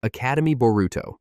Academy Boruto.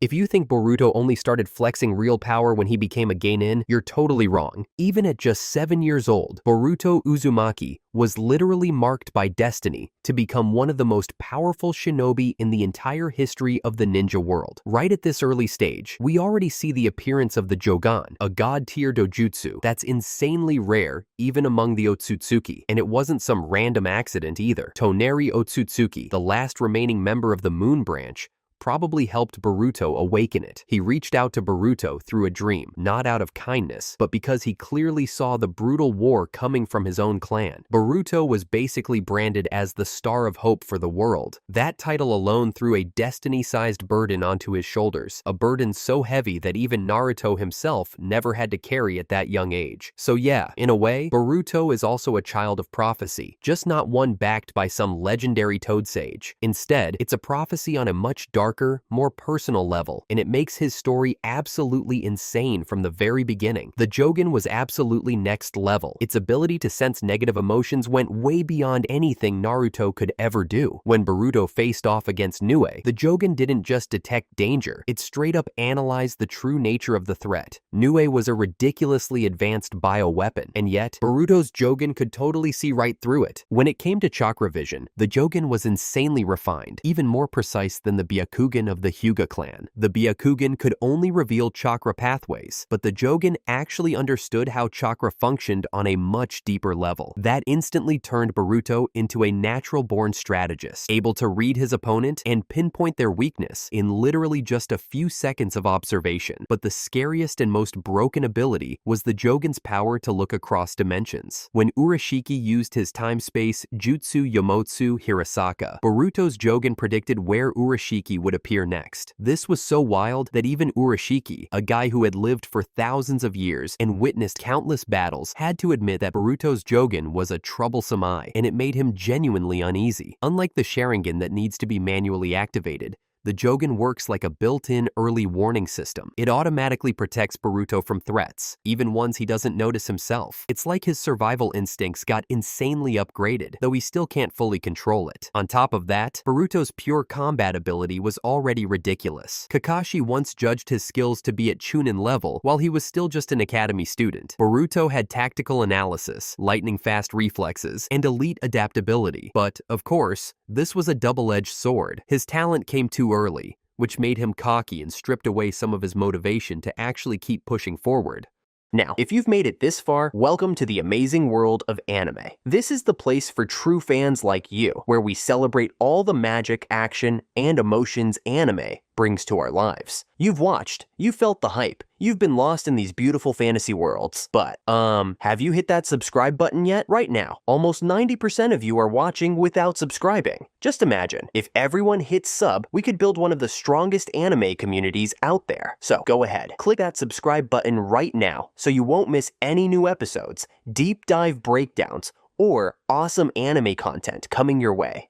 If you think Boruto only started flexing real power when he became a genin, you're totally wrong. Even at just 7 years old, Boruto Uzumaki was literally marked by destiny to become one of the most powerful shinobi in the entire history of the ninja world. Right at this early stage, we already see the appearance of the Jōgan, a god-tier dōjutsu that's insanely rare even among the Otsutsuki, and it wasn't some random accident either. Toneri Otsutsuki, the last remaining member of the Moon Branch, probably helped Boruto awaken it. He reached out to Boruto through a dream, not out of kindness, but because he clearly saw the brutal war coming from his own clan. Boruto was basically branded as the star of hope for the world. That title alone threw a destiny-sized burden onto his shoulders, a burden so heavy that even Naruto himself never had to carry at that young age. So yeah, in a way, Boruto is also a child of prophecy, just not one backed by some legendary toad sage. Instead, it's a prophecy on a much darker, more personal level, and it makes his story absolutely insane from the very beginning. The Jōgan was absolutely next level. Its ability to sense negative emotions went way beyond anything Naruto could ever do. When Boruto faced off against Nue, the Jōgan didn't just detect danger, it straight up analyzed the true nature of the threat. Nue was a ridiculously advanced bioweapon, and yet, Boruto's Jōgan could totally see right through it. When it came to chakra vision, the Jōgan was insanely refined, even more precise than the Byakugan of the Hyuga clan. The Byakugan could only reveal chakra pathways, but the Jōgan actually understood how chakra functioned on a much deeper level. That instantly turned Boruto into a natural-born strategist, able to read his opponent and pinpoint their weakness in literally just a few seconds of observation. But the scariest and most broken ability was the Jōgan's power to look across dimensions. When Urashiki used his time-space Jutsu Yomotsu Hirasaka, Boruto's Jōgan predicted where Urashiki would appear next. This was so wild that even Urashiki, a guy who had lived for thousands of years and witnessed countless battles, had to admit that Boruto's Jōgan was a troublesome eye, and it made him genuinely uneasy. Unlike the Sharingan that needs to be manually activated, the Jōgan works like a built-in early warning system. It automatically protects Boruto from threats, even ones he doesn't notice himself. It's like his survival instincts got insanely upgraded, though he still can't fully control it. On top of that, Boruto's pure combat ability was already ridiculous. Kakashi once judged his skills to be at Chunin level while he was still just an academy student. Boruto had tactical analysis, lightning-fast reflexes, and elite adaptability. But, of course, this was a double-edged sword. His talent came too early, which made him cocky and stripped away some of his motivation to actually keep pushing forward. Now, if you've made it this far, welcome to the amazing world of anime. This is the place for true fans like you, where we celebrate all the magic, action, and emotions anime brings to our lives. You've watched, you've felt the hype, you've been lost in these beautiful fantasy worlds, but, have you hit that subscribe button yet? Right now, almost 90% of you are watching without subscribing. Just imagine, if everyone hits sub, we could build one of the strongest anime communities out there. So, go ahead, click that subscribe button right now so you won't miss any new episodes, deep dive breakdowns, or awesome anime content coming your way.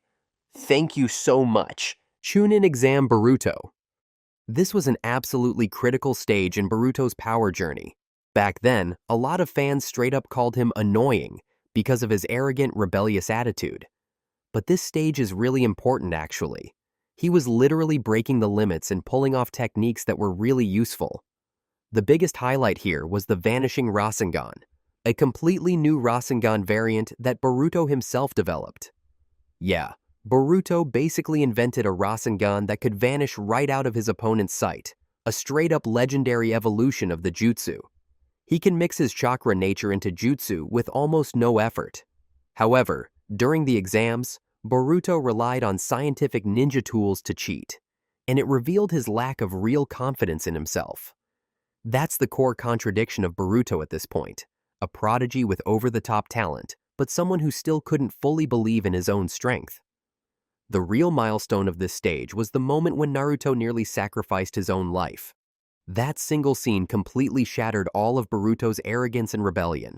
Thank you so much. Chunin Exam Boruto. This was an absolutely critical stage in Boruto's power journey. Back then, a lot of fans straight up called him annoying because of his arrogant, rebellious attitude. But this stage is really important, actually. He was literally breaking the limits and pulling off techniques that were really useful. The biggest highlight here was the Vanishing Rasengan, a completely new Rasengan variant that Boruto himself developed. Yeah, Boruto basically invented a Rasengan that could vanish right out of his opponent's sight, a straight-up legendary evolution of the jutsu. He can mix his chakra nature into jutsu with almost no effort. However, during the exams, Boruto relied on scientific ninja tools to cheat, and it revealed his lack of real confidence in himself. That's the core contradiction of Boruto at this point, a prodigy with over-the-top talent, but someone who still couldn't fully believe in his own strength. The real milestone of this stage was the moment when Naruto nearly sacrificed his own life. That single scene completely shattered all of Boruto's arrogance and rebellion.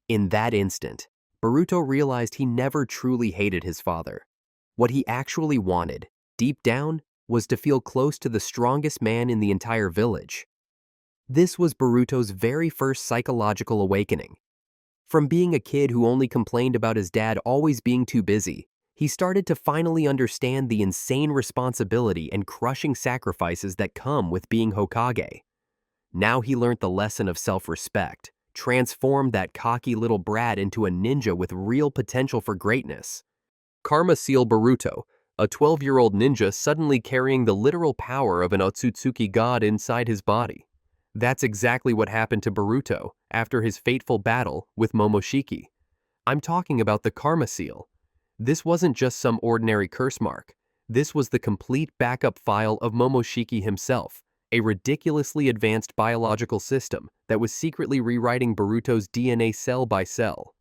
In that instant, Boruto realized he never truly hated his father. What he actually wanted, deep down, was to feel close to the strongest man in the entire village. This was Boruto's very first psychological awakening. From being a kid who only complained about his dad always being too busy, He started to finally understand the insane responsibility and crushing sacrifices that come with being Hokage. Now he learned the lesson of self-respect, transformed that cocky little brat into a ninja with real potential for greatness. Karma Seal Boruto, a 12-year-old ninja suddenly carrying the literal power of an Otsutsuki god inside his body. That's exactly what happened to Boruto after his fateful battle with Momoshiki. I'm talking about the Karma Seal. This wasn't just some ordinary curse mark. This was the complete backup file of Momoshiki himself, a ridiculously advanced biological system that was secretly rewriting Boruto's DNA cell by cell.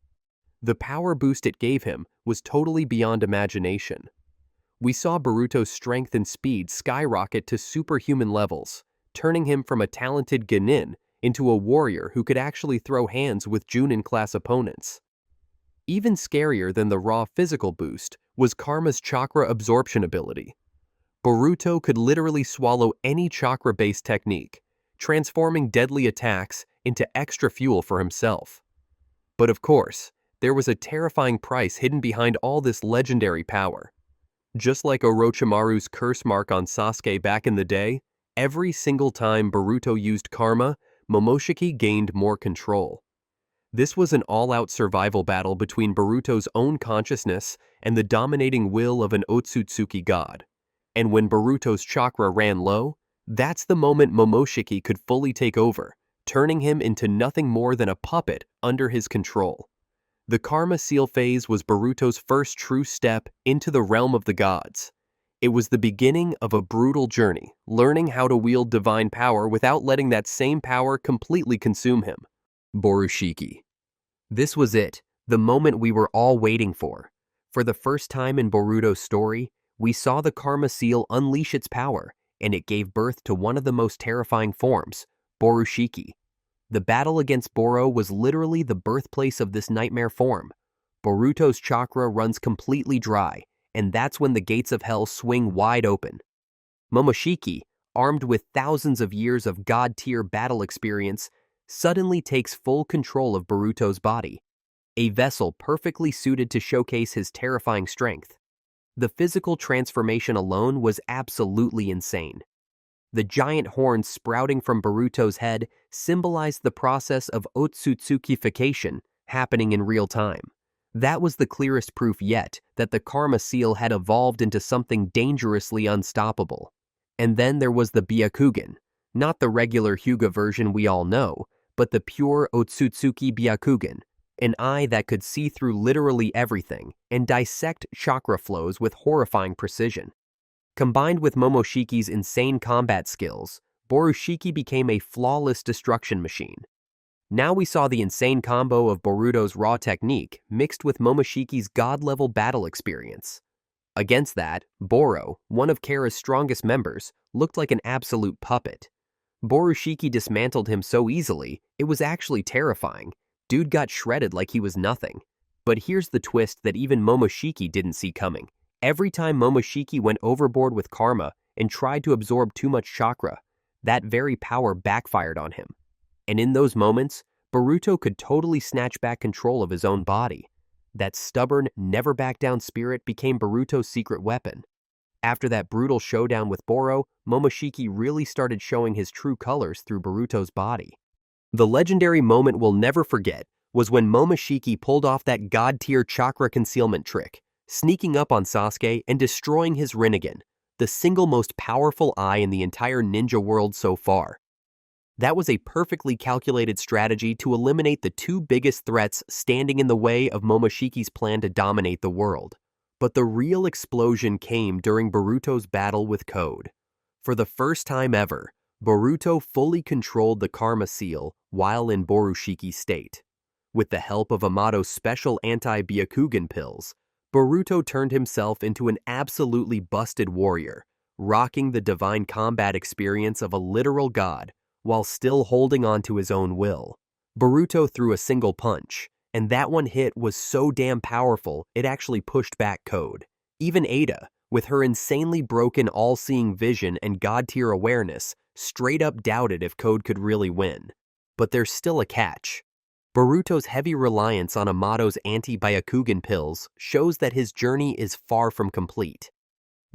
The power boost it gave him was totally beyond imagination. We saw Boruto's strength and speed skyrocket to superhuman levels, turning him from a talented genin into a warrior who could actually throw hands with Chunin-class opponents. Even scarier than the raw physical boost was Karma's chakra absorption ability. Boruto could literally swallow any chakra-based technique, transforming deadly attacks into extra fuel for himself. But of course, there was a terrifying price hidden behind all this legendary power. Just like Orochimaru's curse mark on Sasuke back in the day, every single time Boruto used Karma, Momoshiki gained more control. This was an all-out survival battle between Boruto's own consciousness and the dominating will of an Otsutsuki god. And when Boruto's chakra ran low, that's the moment Momoshiki could fully take over, turning him into nothing more than a puppet under his control. The Karma Seal phase was Boruto's first true step into the realm of the gods. It was the beginning of a brutal journey, learning how to wield divine power without letting that same power completely consume him. Borushiki. This was it, the moment we were all waiting for. For the first time in Boruto's story, we saw the Karma Seal unleash its power, and it gave birth to one of the most terrifying forms, Borushiki. The battle against Boro was literally the birthplace of this nightmare form. Boruto's chakra runs completely dry, and that's when the gates of hell swing wide open. Momoshiki, armed with thousands of years of god-tier battle experience, suddenly takes full control of Boruto's body, a vessel perfectly suited to showcase his terrifying strength. The physical transformation alone was absolutely insane. The giant horns sprouting from Boruto's head symbolized the process of Otsutsukification happening in real time. That was the clearest proof yet that the Karma Seal had evolved into something dangerously unstoppable. And then there was the Byakugan, not the regular Hyuga version we all know, but the pure Otsutsuki Byakugan, an eye that could see through literally everything and dissect chakra flows with horrifying precision. Combined with Momoshiki's insane combat skills, Borushiki became a flawless destruction machine. Now we saw the insane combo of Boruto's raw technique mixed with Momoshiki's god-level battle experience. Against that, Boro, one of Kara's strongest members, looked like an absolute puppet. Borushiki dismantled him so easily, it was actually terrifying. Dude got shredded like he was nothing. But here's the twist that even Momoshiki didn't see coming. Every time Momoshiki went overboard with Karma and tried to absorb too much chakra, that very power backfired on him. And in those moments, Boruto could totally snatch back control of his own body. That stubborn, never-back-down spirit became Boruto's secret weapon. After that brutal showdown with Boro, Momoshiki really started showing his true colors through Boruto's body. The legendary moment we'll never forget was when Momoshiki pulled off that god-tier chakra concealment trick, sneaking up on Sasuke and destroying his Rinnegan, the single most powerful eye in the entire ninja world so far. That was a perfectly calculated strategy to eliminate the two biggest threats standing in the way of Momoshiki's plan to dominate the world. But the real explosion came during Boruto's battle with Code. For the first time ever, Boruto fully controlled the Karma Seal while in Borushiki's state. With the help of Amato's special anti-Byakugan pills, Boruto turned himself into an absolutely busted warrior, rocking the divine combat experience of a literal god while still holding on to his own will. Boruto threw a single punch, and that one hit was so damn powerful it actually pushed back Code. Even Ada, with her insanely broken all-seeing vision and god-tier awareness, straight up doubted if Code could really win. But there's still a catch. Boruto's heavy reliance on Amato's anti-Byakugan pills shows that his journey is far from complete.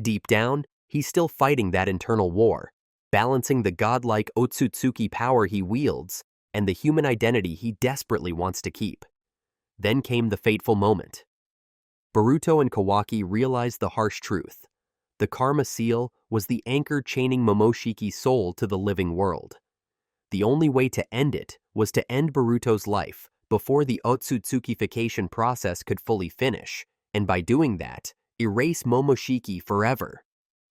Deep down, he's still fighting that internal war, balancing the godlike Otsutsuki power he wields and the human identity he desperately wants to keep. Then came the fateful moment. Boruto and Kawaki realized the harsh truth. The Karma Seal was the anchor chaining Momoshiki's soul to the living world. The only way to end it was to end Boruto's life before the Otsutsukification process could fully finish, and by doing that, erase Momoshiki forever.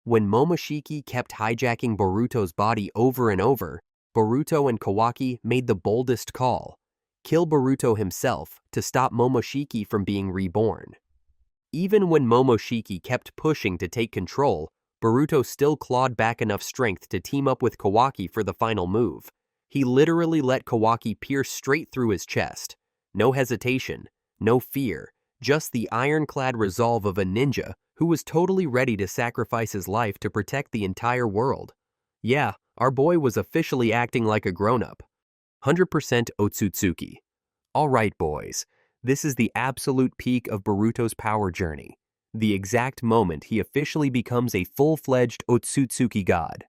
When Momoshiki kept hijacking Boruto's body over and over, Boruto and Kawaki made the boldest call: kill Boruto himself to stop Momoshiki from being reborn. Even when Momoshiki kept pushing to take control, Boruto still clawed back enough strength to team up with Kawaki for the final move. He literally let Kawaki pierce straight through his chest. No hesitation, no fear, just the ironclad resolve of a ninja who was totally ready to sacrifice his life to protect the entire world. Yeah, our boy was officially acting like a grown-up. 100% Otsutsuki. Alright boys, this is the absolute peak of Boruto's power journey. The exact moment he officially becomes a full-fledged Otsutsuki god.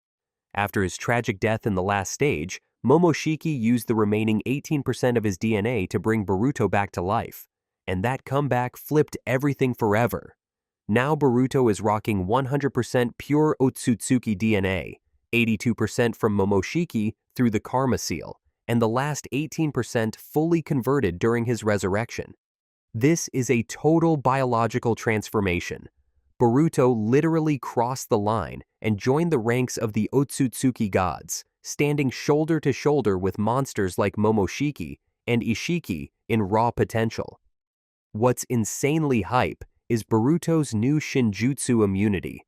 After his tragic death in the last stage, Momoshiki used the remaining 18% of his DNA to bring Boruto back to life, and that comeback flipped everything forever. Now Boruto is rocking 100% pure Otsutsuki DNA, 82% from Momoshiki through the Karma Seal, and the last 18% fully converted during his resurrection. This is a total biological transformation. Boruto literally crossed the line and joined the ranks of the Otsutsuki gods, standing shoulder to shoulder with monsters like Momoshiki and Ishiki in raw potential. What's insanely hype is Boruto's new Shinjutsu immunity.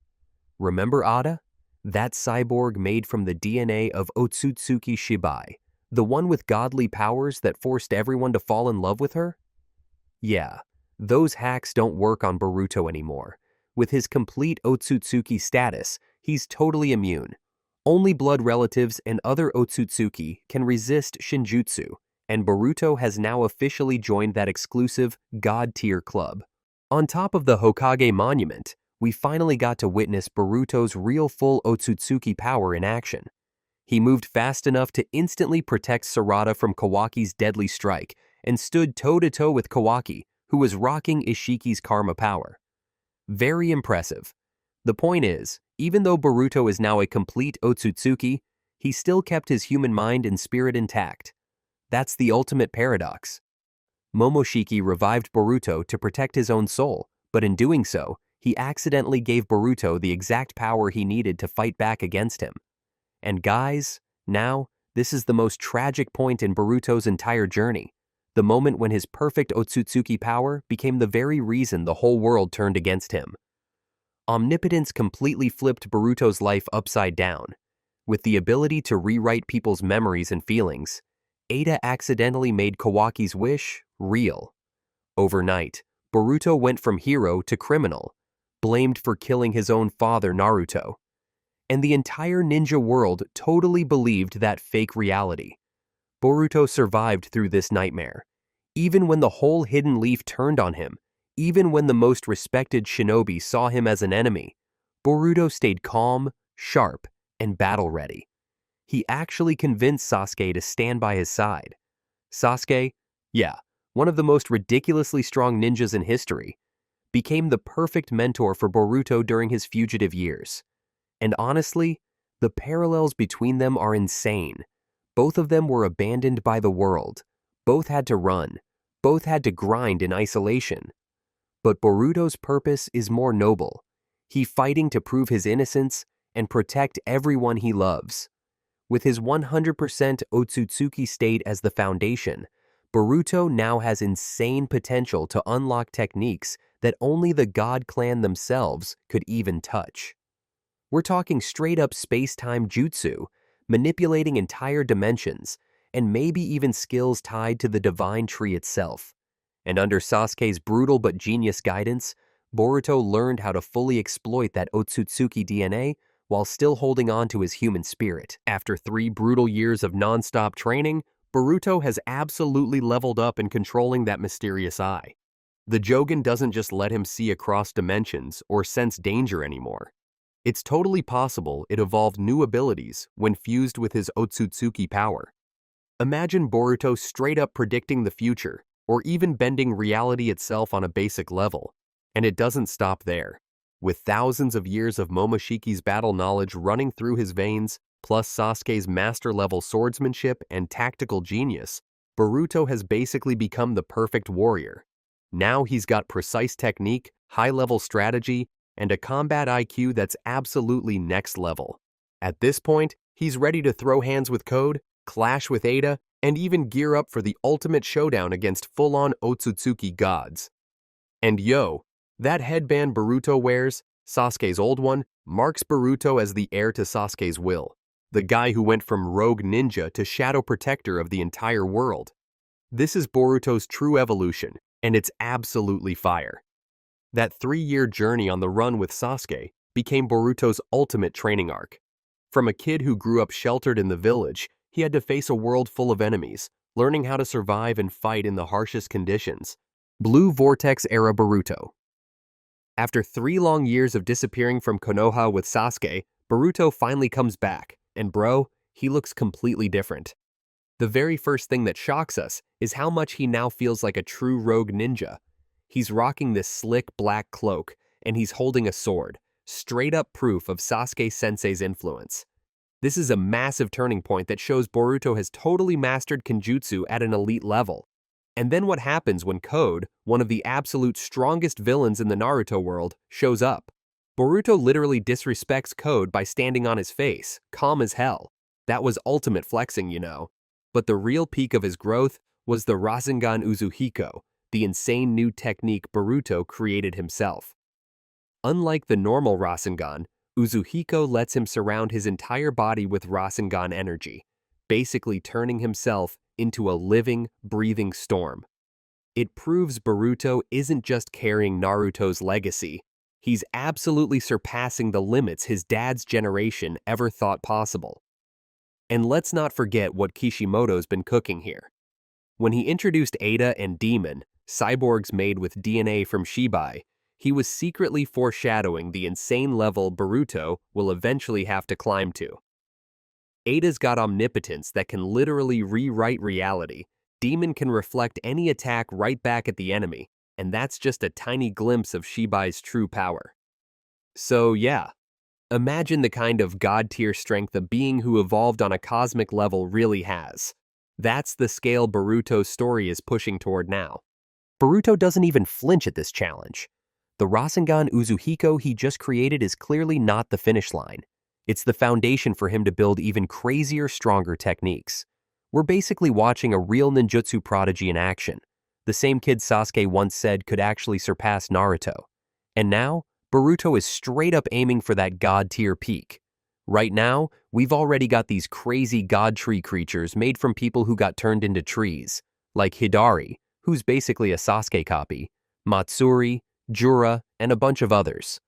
Remember Ada? That cyborg made from the DNA of Otsutsuki Shibai, the one with godly powers that forced everyone to fall in love with her? Yeah, those hacks don't work on Boruto anymore. With his complete Otsutsuki status, he's totally immune. Only blood relatives and other Otsutsuki can resist Shinjutsu, and Boruto has now officially joined that exclusive God-tier club. On top of the Hokage monument, we finally got to witness Boruto's real full Otsutsuki power in action. He moved fast enough to instantly protect Sarada from Kawaki's deadly strike and stood toe-to-toe with Kawaki, who was rocking Ishiki's karma power. Very impressive. The point is, even though Boruto is now a complete Otsutsuki, he still kept his human mind and spirit intact. That's the ultimate paradox. Momoshiki revived Boruto to protect his own soul, but in doing so, he accidentally gave Boruto the exact power he needed to fight back against him. And guys, now, this is the most tragic point in Boruto's entire journey. The moment when his perfect Otsutsuki power became the very reason the whole world turned against him. Omnipotence completely flipped Boruto's life upside down. With the ability to rewrite people's memories and feelings, Ada accidentally made Kawaki's wish real. Overnight, Boruto went from hero to criminal, blamed for killing his own father Naruto. And the entire ninja world totally believed that fake reality. Boruto survived through this nightmare. Even when the whole Hidden Leaf turned on him, even when the most respected shinobi saw him as an enemy, Boruto stayed calm, sharp, and battle-ready. He actually convinced Sasuke to stand by his side. Sasuke, yeah, one of the most ridiculously strong ninjas in history, became the perfect mentor for Boruto during his fugitive years. And honestly, the parallels between them are insane. Both of them were abandoned by the world. Both had to run. Both had to grind in isolation. But Boruto's purpose is more noble. He's fighting to prove his innocence and protect everyone he loves. With his 100% Otsutsuki state as the foundation, Boruto now has insane potential to unlock techniques that only the God Clan themselves could even touch. We're talking straight-up space-time jutsu, manipulating entire dimensions, and maybe even skills tied to the divine tree itself. And under Sasuke's brutal but genius guidance, Boruto learned how to fully exploit that Otsutsuki DNA while still holding on to his human spirit. After 3 brutal years of non-stop training, Boruto has absolutely leveled up in controlling that mysterious eye. The Jōgan doesn't just let him see across dimensions or sense danger anymore. It's totally possible it evolved new abilities when fused with his Otsutsuki power. Imagine Boruto straight up predicting the future, or even bending reality itself on a basic level. And it doesn't stop there. With thousands of years of Momoshiki's battle knowledge running through his veins, plus Sasuke's master-level swordsmanship and tactical genius, Boruto has basically become the perfect warrior. Now he's got precise technique, high-level strategy, and a combat IQ that's absolutely next level. At this point, he's ready to throw hands with Code, clash with Ada, and even gear up for the ultimate showdown against full-on Otsutsuki gods. And yo, that headband Boruto wears, Sasuke's old one, marks Boruto as the heir to Sasuke's will, the guy who went from rogue ninja to shadow protector of the entire world. This is Boruto's true evolution, and it's absolutely fire. That 3-year journey on the run with Sasuke became Boruto's ultimate training arc. From a kid who grew up sheltered in the village, he had to face a world full of enemies, learning how to survive and fight in the harshest conditions. Blue Vortex era Boruto. After 3 long years of disappearing from Konoha with Sasuke, Boruto finally comes back, and bro, he looks completely different. The very first thing that shocks us is how much he now feels like a true rogue ninja. He's rocking this slick black cloak, and he's holding a sword, straight up proof of Sasuke-sensei's influence. This is a massive turning point that shows Boruto has totally mastered Kenjutsu at an elite level. And then what happens when Code, one of the absolute strongest villains in the Naruto world, shows up? Boruto literally disrespects Code by standing on his face, calm as hell. That was ultimate flexing, you know. But the real peak of his growth was the Rasengan Uzuhiko, the insane new technique Boruto created himself. Unlike the normal Rasengan, Uzuhiko lets him surround his entire body with Rasengan energy, basically turning himself into a living, breathing storm. It proves Boruto isn't just carrying Naruto's legacy, he's absolutely surpassing the limits his dad's generation ever thought possible. And let's not forget what Kishimoto's been cooking here. When he introduced Ada and Demon, cyborgs made with DNA from Shibai, he was secretly foreshadowing the insane level Boruto will eventually have to climb to. Ada's got omnipotence that can literally rewrite reality. Demon can reflect any attack right back at the enemy, and that's just a tiny glimpse of Shibai's true power. So yeah, imagine the kind of god-tier strength a being who evolved on a cosmic level really has. That's the scale Boruto's story is pushing toward now. Boruto doesn't even flinch at this challenge. The Rasengan Uzuhiko he just created is clearly not the finish line. It's the foundation for him to build even crazier, stronger techniques. We're basically watching a real ninjutsu prodigy in action, the same kid Sasuke once said could actually surpass Naruto. And now, Boruto is straight up aiming for that god-tier peak. Right now, we've already got these crazy god tree creatures made from people who got turned into trees, like Hidari, who's basically a Sasuke copy, Matsuri, Jura, and a bunch of others.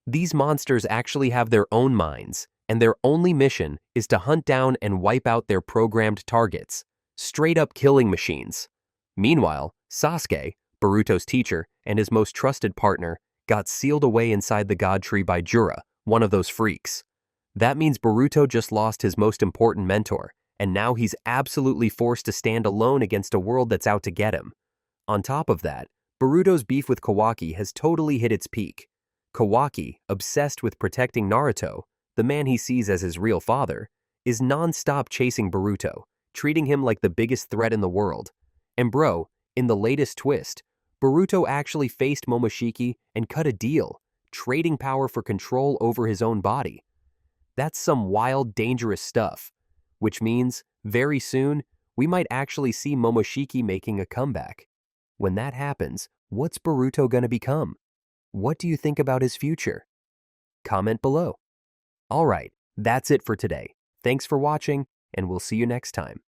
These monsters actually have their own minds, and their only mission is to hunt down and wipe out their programmed targets, straight-up killing machines. Meanwhile, Sasuke, Boruto's teacher and his most trusted partner, got sealed away inside the god tree by Jura, one of those freaks. That means Boruto just lost his most important mentor, and now he's absolutely forced to stand alone against a world that's out to get him. On top of that, Boruto's beef with Kawaki has totally hit its peak. Kawaki, obsessed with protecting Naruto, the man he sees as his real father, is non-stop chasing Boruto, treating him like the biggest threat in the world. And bro, in the latest twist, Boruto actually faced Momoshiki and cut a deal, trading power for control over his own body. That's some wild, dangerous stuff, which means, very soon, we might actually see Momoshiki making a comeback. When that happens, what's Boruto gonna become? What do you think about his future? Comment below. Alright, that's it for today. Thanks for watching, and we'll see you next time.